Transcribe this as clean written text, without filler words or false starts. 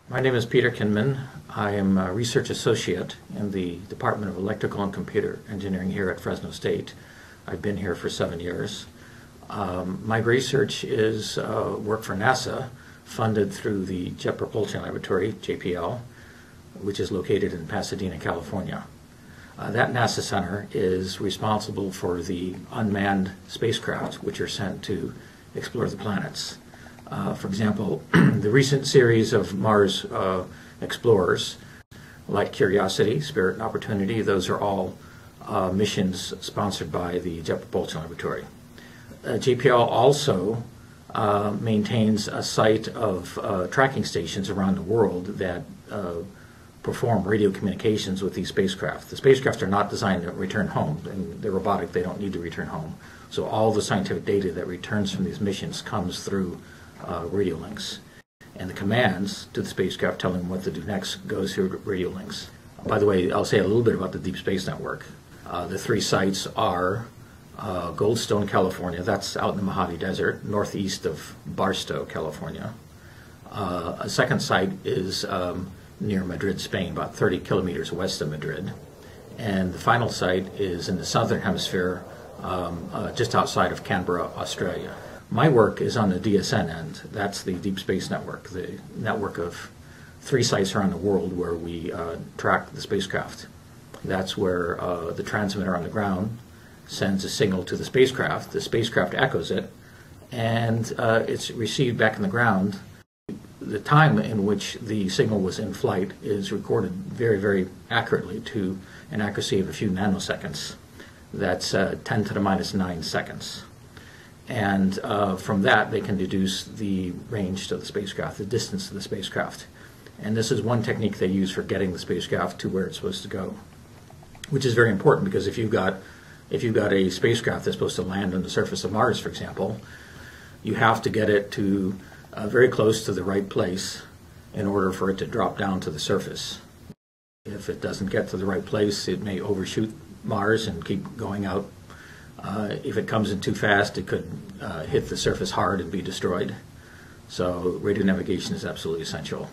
My name is Peter Kinman. I am a research associate in the Department of Electrical and Computer Engineering here at Fresno State. I've been here for 7 years. My research is work for NASA, funded through the Jet Propulsion Laboratory, JPL, which is located in Pasadena, California. That NASA center is responsible for the unmanned spacecraft which are sent to explore the planets. For example, the recent series of Mars explorers, like Curiosity, Spirit, and Opportunity, those are all missions sponsored by the Jet Propulsion Laboratory. JPL also maintains a site of tracking stations around the world that perform radio communications with these spacecraft. The spacecraft are not designed to return home, and they're robotic, they don't need to return home. So all the scientific data that returns from these missions comes through radio links. And the commands to the spacecraft telling them what to do next goes through radio links. By the way, I'll say a little bit about the Deep Space Network. The three sites are Goldstone, California, that's out in the Mojave Desert, northeast of Barstow, California. A second site is near Madrid, Spain, about 30 kilometers west of Madrid. And the final site is in the southern hemisphere, just outside of Canberra, Australia. My work is on the DSN end. That's the Deep Space Network, the network of 3 sites around the world where we track the spacecraft. That's where the transmitter on the ground sends a signal to the spacecraft echoes it, and it's received back in the ground. The time in which the signal was in flight is recorded very, very accurately to an accuracy of a few nanoseconds. That's 10 to the minus 9 seconds. And from that, they can deduce the range of the spacecraft, the distance of the spacecraft. And this is one technique they use for getting the spacecraft to where it's supposed to go, which is very important because if you've got a spacecraft that's supposed to land on the surface of Mars, for example, you have to get it to very close to the right place in order for it to drop down to the surface. If it doesn't get to the right place, it may overshoot Mars and keep going out. If it comes in too fast, it could hit the surface hard and be destroyed. So radio navigation is absolutely essential.